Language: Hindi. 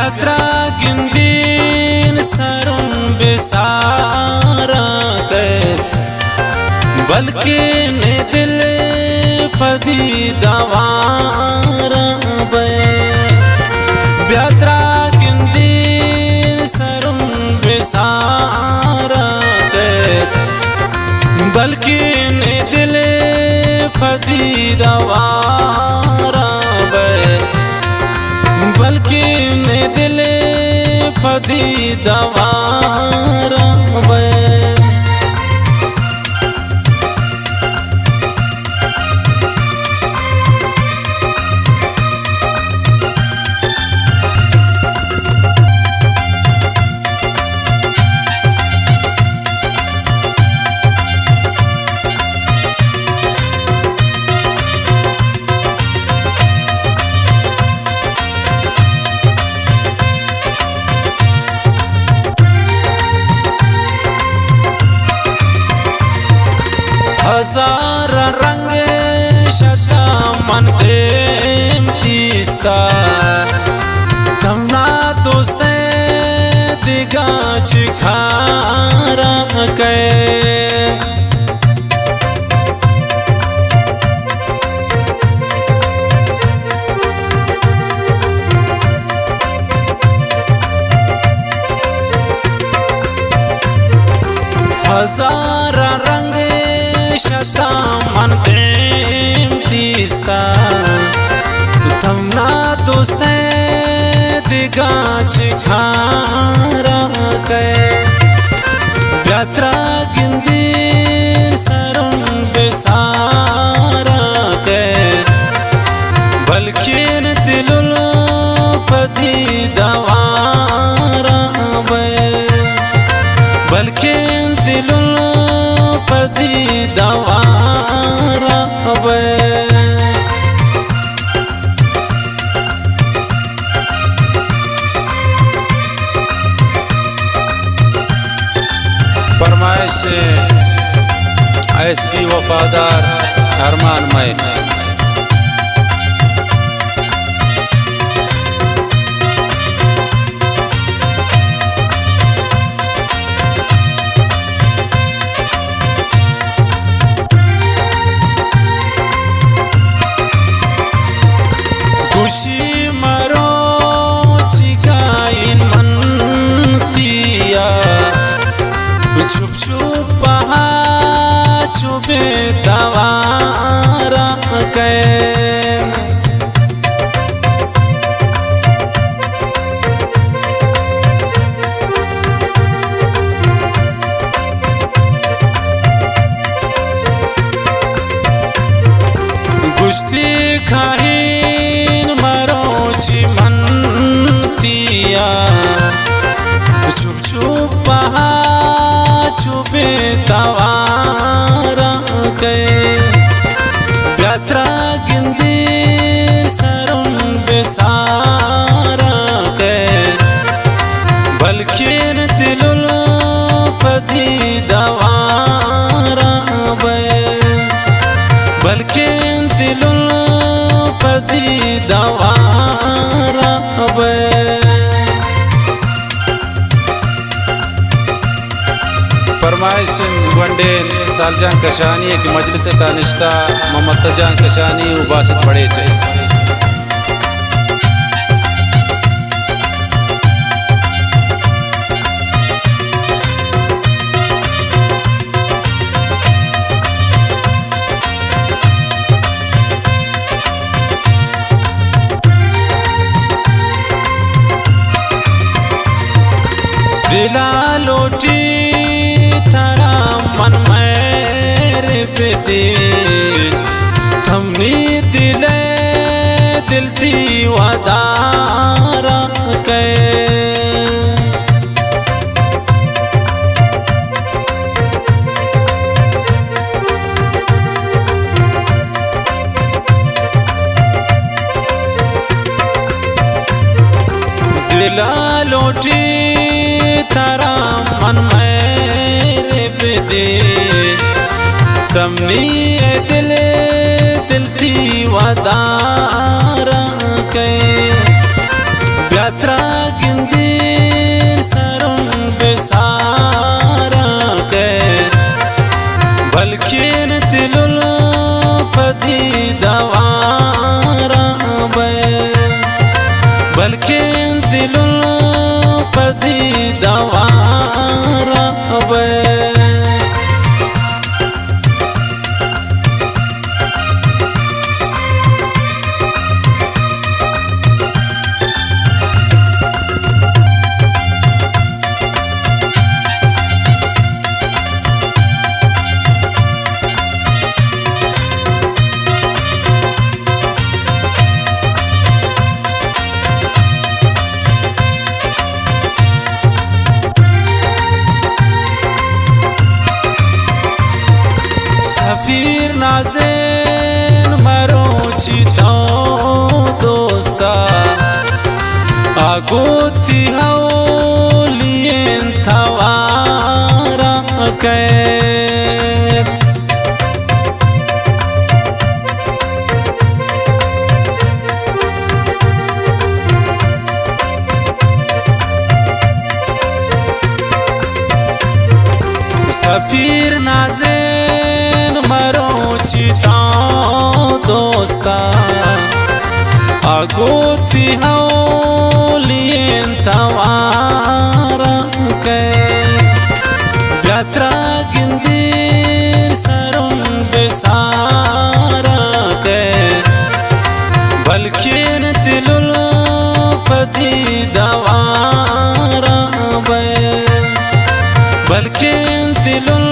ब्यात्रा गिंदीन सरुं बिसारा कर बल्कि ने दिल फदी दवारा बे ब्यात्रा गिंदीन सरुं बिसारा कर बल्कि ने दिल फदी दवारा बे बल्कि ने दिल फदी दवारा बे हजार रंग शका मन प्रेम तीस्ता तमना दोस्ते दिगा चिखारा के हजार रंग शता मन प्रेम तीस्ता तमना दोस्ते दिगा चिखारा के ब्यात्रा गिंदीन सरुं बिसारा के बल्कि दिलुल फदी दवारा बे बल्कि दिलुल फदी दवारा बे फरमाइश एसपी वफादार अरमान मई खुशी मरो चिकाइन मन तिया छुप छुप पहा चुबे तवारा के गुस्ती खाहीन मरोची मन तिया छुप छुप पहा चुबे तवारा के ब्यात्रा गिंदीन सरुं बिसारा के बल्कि दिलुल फदी दवारा बे बल्कि दिलुल फदी दवारा बे फरमाइश वनडेन सालजान कशानी की मजलिस तानिश्ता मोहम्मद जान कशानी उबासत बड़े चाहिए दिला लोटी थारा मन मेरे बेदे थमनी दिले दिल दी वदारा के दिला लोटी थारा मन मेरे बेदे तमनी दिल दिल थी वदारा के ब्यात्रा गिंदीर सरुन बेसारा के बल्किन दिलुल पदी दवारा बे बल्किन दिलुल पदी दवारा बे सफीर नाज़ेन मरो चितो दोस्ता आगोती हौलियन थवारा के सफीर नाज़ेन मरो चिता दोस्ता आगोती हौलियन तवारा के यात्रा गिंदीर सरुन बेसारा के बल्किन दिलुल पदी दवारा बे बल्किन दिलुल